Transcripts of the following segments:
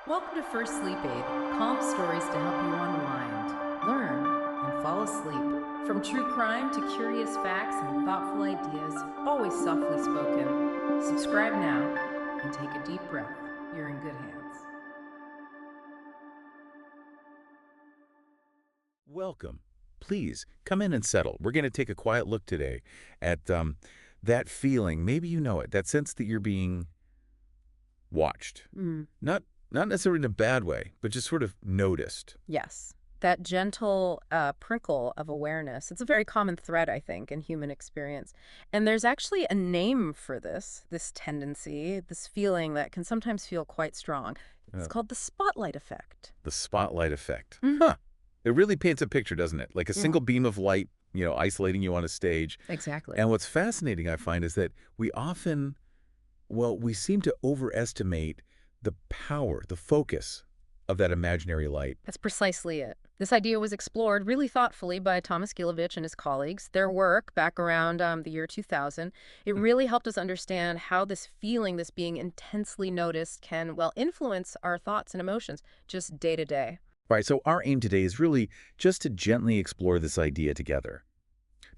Welcome to First Sleep Aid, calm stories to help you unwind, learn, and fall asleep. From true crime to curious facts and thoughtful ideas, always softly spoken. Subscribe now and take a deep breath. You're in good hands. Welcome. Please come in and settle. We're going to take a quiet look today at that feeling. Maybe you know it, that sense that you're being watched. Not necessarily in a bad way, but just sort of noticed. Yes, that gentle prickle of awareness. It's a very common thread, I think, in human experience. And there's actually a name for this tendency, this feeling that can sometimes feel quite strong. It's Uh, called the spotlight effect. the spotlight effect. Mhm. Huh. It really paints a picture, doesn't it? Like a Yeah, single beam of light, isolating you on a stage. exactly. And what's fascinating, I find, is that we often, we seem to overestimate the power, the focus of that imaginary light. That's precisely it. This idea was explored really thoughtfully by Thomas Gilovich and his colleagues. Their work back around the year 2000, it really helped us understand how this feeling, this being intensely noticed, can, well, influence our thoughts and emotions just day to day. Right, so our aim today is really just to gently explore this idea together,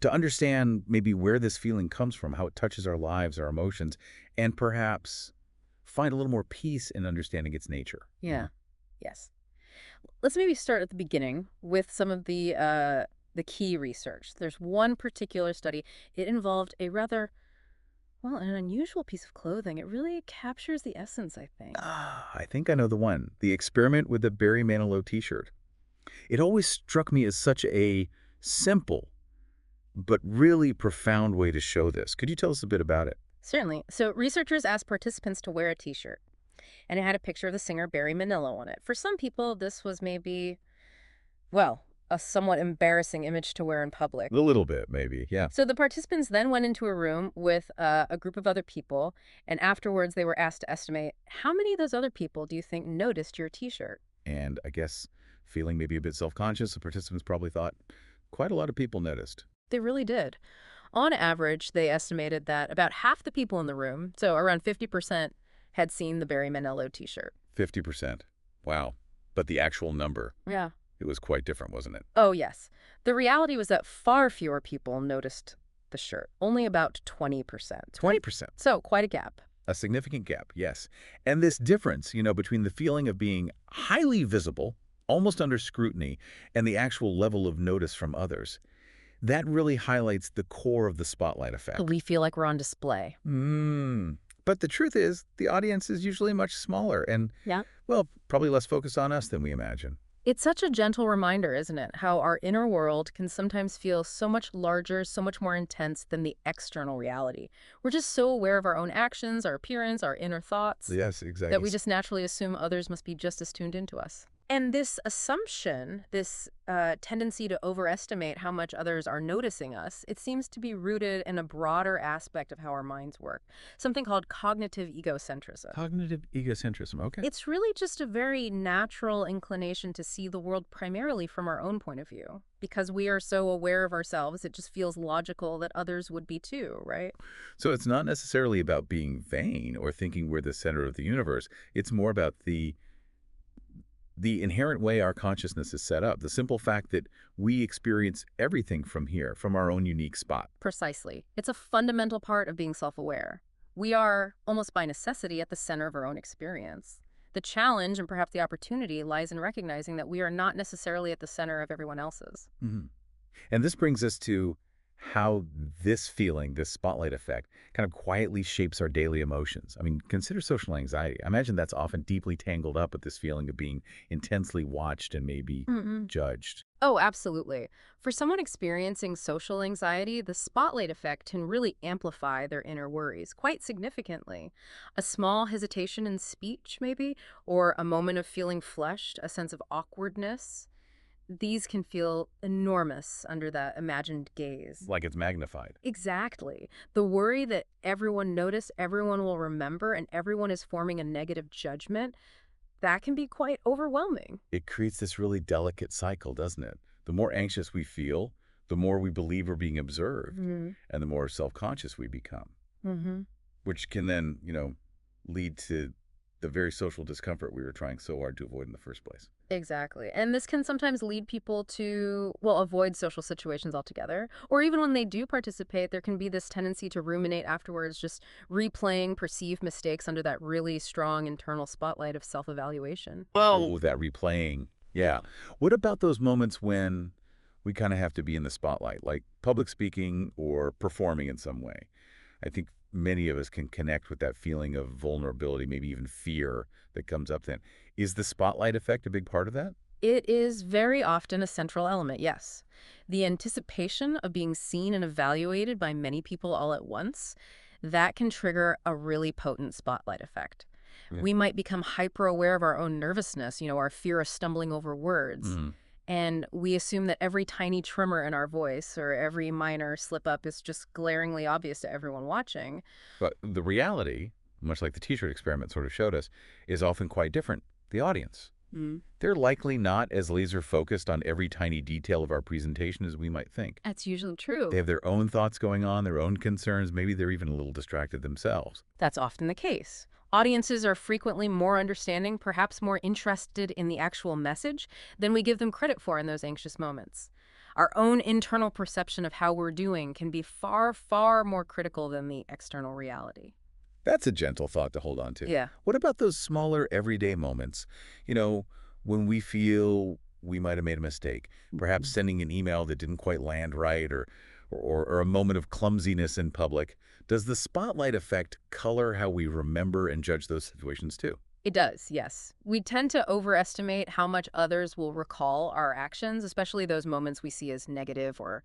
to understand maybe where this feeling comes from, how it touches our lives, our emotions, and perhaps find a little more peace in understanding its nature. Yeah. Yes. Let's maybe start at the beginning with some of the key research. There's one particular study. It involved a rather, well, an unusual piece of clothing. It really captures the essence, I think. I think I know the one, the experiment with the Barry Manilow t-shirt. It always struck me as such a simple but really profound way to show this. Could you tell us a bit about it? Certainly. So researchers asked participants to wear a t-shirt, and it had a picture of the singer Barry Manilow on it. For some people, this was maybe, well, a somewhat embarrassing image to wear in public. A little bit, maybe, yeah. So the participants then went into a room with a group of other people, and afterwards they were asked to estimate how many of those other people do you think noticed your t-shirt? And I guess feeling maybe a bit self-conscious, the participants probably thought quite a lot of people noticed. They really did. On average, they estimated that about half the people in the room, so around 50%, had seen the Barry Manilow t-shirt. 50%. Wow. But the actual number, Yeah. it was quite different, wasn't it? Oh, yes. The reality was that far fewer people noticed the shirt, only about 20%. 20%. So, quite a gap. A significant gap, yes. And this difference, between the feeling of being highly visible, almost under scrutiny, and the actual level of notice from others, that really highlights the core of the spotlight effect. We feel like we're on display. But the truth is, the audience is usually much smaller and, Yeah. well, probably less focused on us than we imagine. It's such a gentle reminder, isn't it? How our inner world can sometimes feel so much larger, so much more intense than the external reality. We're just so aware of our own actions, our appearance, our inner thoughts, Yes, that exactly. we just naturally assume others must be just as tuned into us. And this assumption, this tendency to overestimate how much others are noticing us, it seems to be rooted in a broader aspect of how our minds work, something called cognitive egocentrism. Cognitive egocentrism, okay. It's really just a very natural inclination to see the world primarily from our own point of view. Because we are so aware of ourselves, it just feels logical that others would be too, right? So it's not necessarily about being vain or thinking we're the center of the universe. It's more about the inherent way our consciousness is set up, the simple fact that we experience everything from here, from our own unique spot. Precisely. It's a fundamental part of being self-aware. We are, almost by necessity, at the center of our own experience. The challenge and perhaps the opportunity lies in recognizing that we are not necessarily at the center of everyone else's. And this brings us to how this feeling, this spotlight effect, kind of quietly shapes our daily emotions. I mean, consider social anxiety. I imagine that's often deeply tangled up with this feeling of being intensely watched and maybe judged. Oh, absolutely. For someone experiencing social anxiety, the spotlight effect can really amplify their inner worries quite significantly. A small hesitation in speech, maybe, or a moment of feeling flushed, a sense of awkwardness, these can feel enormous under that imagined gaze. Like it's magnified. Exactly. The worry that everyone noticed, everyone will remember, and everyone is forming a negative judgment, that can be quite overwhelming. It creates this really delicate cycle, doesn't it? The more anxious we feel, the more we believe we're being observed, Mm-hmm. and the more self-conscious we become, Mm-hmm. which can then, lead to the very social discomfort we were trying so hard to avoid in the first place. Exactly. And this can sometimes lead people to, well, avoid social situations altogether. Or even when they do participate, there can be this tendency to ruminate afterwards, just replaying perceived mistakes under that really strong internal spotlight of self evaluation. Oh, that replaying. Yeah. What about those moments when we kind of have to be in the spotlight, like public speaking or performing in some way? I think many of us can connect with that feeling of vulnerability, maybe even fear that comes up then. Is the spotlight effect a big part of that? It is very often a central element, yes. The anticipation of being seen and evaluated by many people all at once, that can trigger a really potent spotlight effect. Yeah. We might become hyper aware of our own nervousness, our fear of stumbling over words. Mhm. And we assume that every tiny tremor in our voice or every minor slip up is just glaringly obvious to everyone watching. But the reality, much like the t-shirt experiment sort of showed us, is often quite different. The audience. Mm. They're likely not as laser focused on every tiny detail of our presentation as we might think. That's usually They true. have their own thoughts going on, their own concerns. Maybe they're even a little distracted themselves. That's often the case. Audiences are frequently more understanding, perhaps more interested in the actual message than we give them credit for in those anxious moments. Our own internal perception of how we're doing can be far, far more critical than the external reality. That's a gentle thought to hold on to. Yeah. What about those smaller everyday moments? You know, when we feel we might have made a mistake, perhaps sending an email that didn't quite land right or a moment of clumsiness in public. Does the spotlight effect color how we remember and judge those situations too? It does, yes. We tend to overestimate how much others will recall our actions, especially those moments we see as negative or,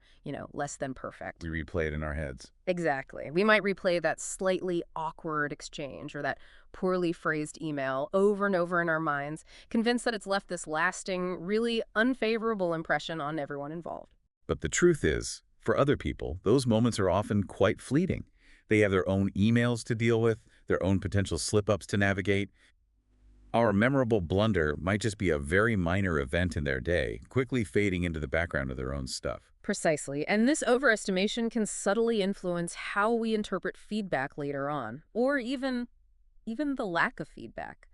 less than perfect. We replay it in our heads. Exactly. We might replay that slightly awkward exchange or that poorly phrased email over and over in our minds, convinced that it's left this lasting, really unfavorable impression on everyone involved. But the truth is, for other people, those moments are often quite fleeting. They have their own emails to deal with, their own potential slip-ups to navigate. Our memorable blunder might just be a very minor event in their day, quickly fading into the background of their own stuff. Precisely. And this overestimation can subtly influence how we interpret feedback later on, or even the lack of feedback.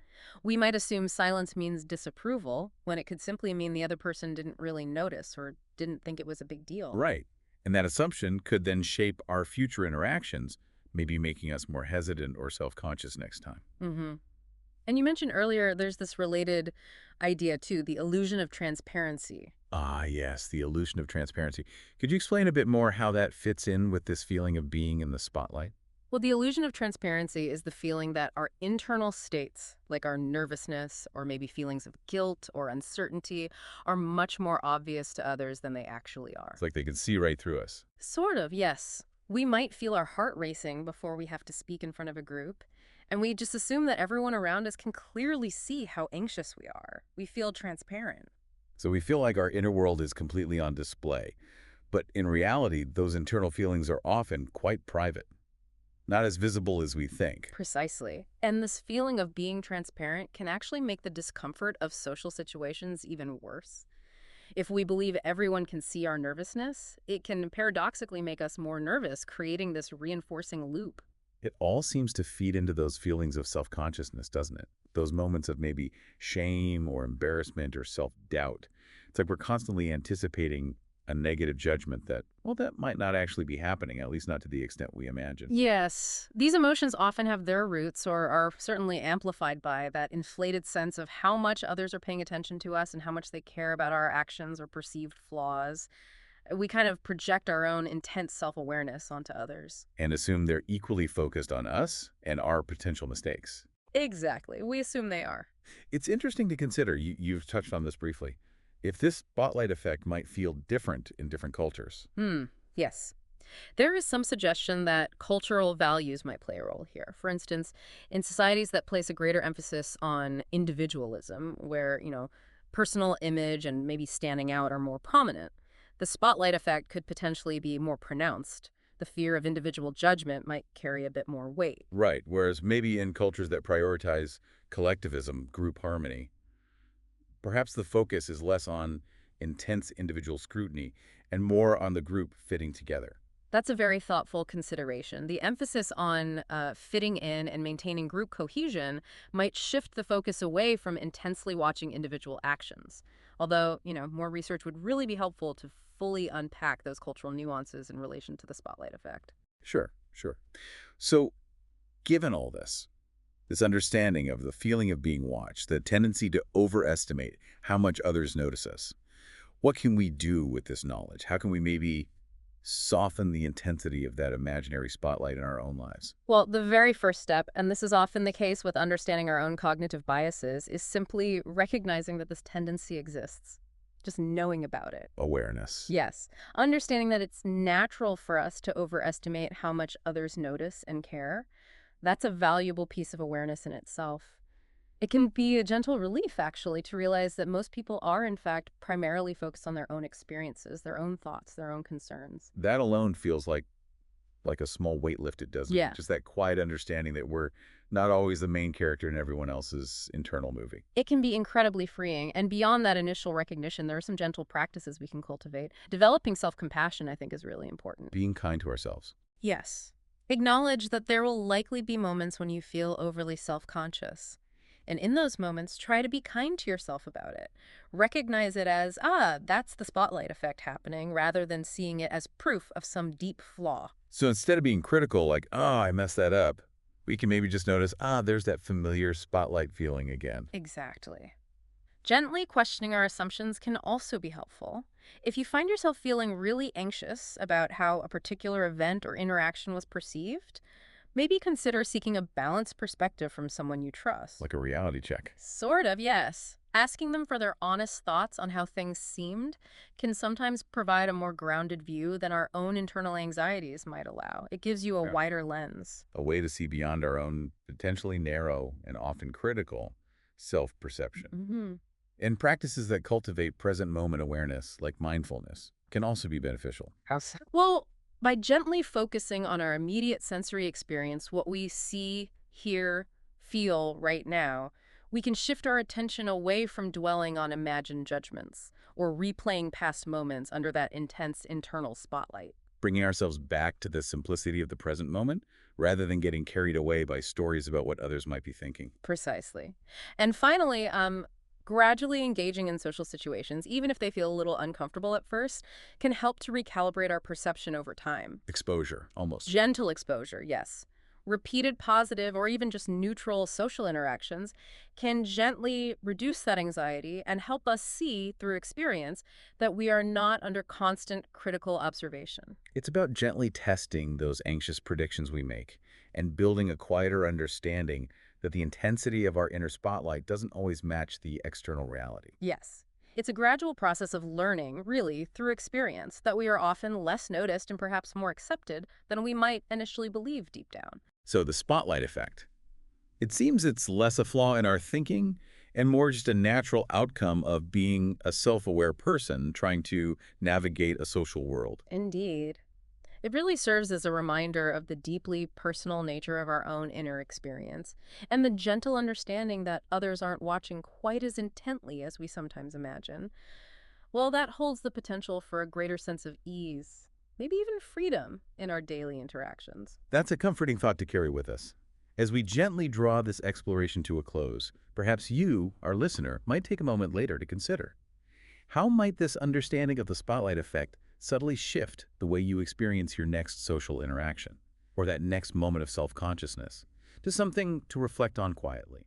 We might assume silence means disapproval when it could simply mean the other person didn't really notice or didn't think it was a big deal. Right. And that assumption could then shape our future interactions, maybe making us more hesitant or self-conscious next time. Mm-hmm. And you mentioned earlier there's this related idea too, the illusion of transparency. Ah, yes, the illusion of transparency. Could you explain a bit more how that fits in with this feeling of being in the spotlight? Well, the illusion of transparency is the feeling that our internal states, like our nervousness or maybe feelings of guilt or uncertainty, are much more obvious to others than they actually It's are. like they can see right through us. Sort of, yes. We might feel our heart racing before we have to speak in front of a group, and we just assume that everyone around us can clearly see how anxious we are. We feel transparent. So we feel like our inner world is completely on display. But in reality, those internal feelings are often quite private, not as visible as we think. Precisely. And this feeling of being transparent can actually make the discomfort of social situations even worse. If we believe everyone can see our nervousness, it can paradoxically make us more nervous, creating this reinforcing loop. It all seems to feed into those feelings of self-consciousness, doesn't it? Those moments of maybe shame or embarrassment or self-doubt. It's like we're constantly anticipating a negative judgment that, well, that might not actually be happening, at least not to the extent we imagine. Yes, these emotions often have their roots or are certainly amplified by that inflated sense of how much others are paying attention to us and how much they care about our actions or perceived flaws. We kind of project our own intense self awareness onto others. And assume they're equally focused on us and our potential mistakes. Exactly. We assume they are. It's interesting to consider, you've touched on this briefly, if this spotlight effect might feel different in different cultures. Hmm. Yes. There is some suggestion that cultural values might play a role here. For instance, in societies that place a greater emphasis on individualism, where, personal image and maybe standing out are more prominent, the spotlight effect could potentially be more pronounced. The fear of individual judgment might carry a bit more weight. Right, whereas maybe in cultures that prioritize collectivism, group harmony, perhaps the focus is less on intense individual scrutiny and more on the group fitting together. That's a very thoughtful consideration. The emphasis on fitting in and maintaining group cohesion might shift the focus away from intensely watching individual actions. Although, more research would really be helpful to fully unpack those cultural nuances in relation to the spotlight effect. Sure, sure. So, given all this understanding of the feeling of being watched, the tendency to overestimate how much others notice us, what can we do with this knowledge? How can we maybe soften the intensity of that imaginary spotlight in our own lives? Well, the very first step, and this is often the case with understanding our own cognitive biases, is simply recognizing that this tendency exists. Just knowing about it. Awareness. Yes, understanding that it's natural for us to overestimate how much others notice and care. That's a valuable piece of awareness in itself. It can be a gentle relief, actually, to realize that most people are, in fact, primarily focused on their own experiences, their own thoughts, their own concerns. That alone feels like a small weight lifted, doesn't it? Yeah. Just that quiet understanding that we're not always the main character in everyone else's internal movie. It can be incredibly freeing, and beyond that initial recognition, there are some gentle practices we can cultivate. Developing self-compassion, I think, is really important. Being kind to ourselves. Yes. Acknowledge that there will likely be moments when you feel overly self-conscious. And in those moments, try to be kind to yourself about it. Recognize it as, that's the spotlight effect happening, rather than seeing it as proof of some deep flaw. So instead of being critical, like, oh, I messed that up, we can maybe just notice, there's that familiar spotlight feeling again. Exactly. Gently questioning our assumptions can also be helpful. If you find yourself feeling really anxious about how a particular event or interaction was perceived, maybe consider seeking a balanced perspective from someone you trust. Like a reality check. Sort of, yes. Asking them for their honest thoughts on how things seemed can sometimes provide a more grounded view than our own internal anxieties might allow. It gives you a Yeah. wider lens. A way to see beyond our own potentially narrow and often critical self-perception. Hmm. And practices that cultivate present moment awareness, like mindfulness, can also be beneficial. How so? Well, by gently focusing on our immediate sensory experience, what we see, hear, feel right now, we can shift our attention away from dwelling on imagined judgments or replaying past moments under that intense internal spotlight. Bringing ourselves back to the simplicity of the present moment rather than getting carried away by stories about what others might be thinking. Precisely. And finally, gradually engaging in social situations, even if they feel a little uncomfortable at first, can help to recalibrate our perception over time. Exposure, almost. Gentle exposure, yes. Repeated positive or even just neutral social interactions can gently reduce that anxiety and help us see through experience that we are not under constant critical observation. It's about gently testing those anxious predictions we make and building a quieter understanding that the intensity of our inner spotlight doesn't always match the external reality. Yes. It's a gradual process of learning, really, through experience, that we are often less noticed and perhaps more accepted than we might initially believe deep down. So the spotlight effect. It seems it's less a flaw in our thinking and more just a natural outcome of being a self-aware person trying to navigate a social world. Indeed. It really serves as a reminder of the deeply personal nature of our own inner experience and the gentle understanding that others aren't watching quite as intently as we sometimes imagine. Well, that holds the potential for a greater sense of ease, maybe even freedom in our daily interactions. That's a comforting thought to carry with us. As we gently draw this exploration to a close, perhaps you, our listener, might take a moment later to consider, how might this understanding of the spotlight effect subtly shift the way you experience your next social interaction, or that next moment of self-consciousness, to something to reflect on quietly?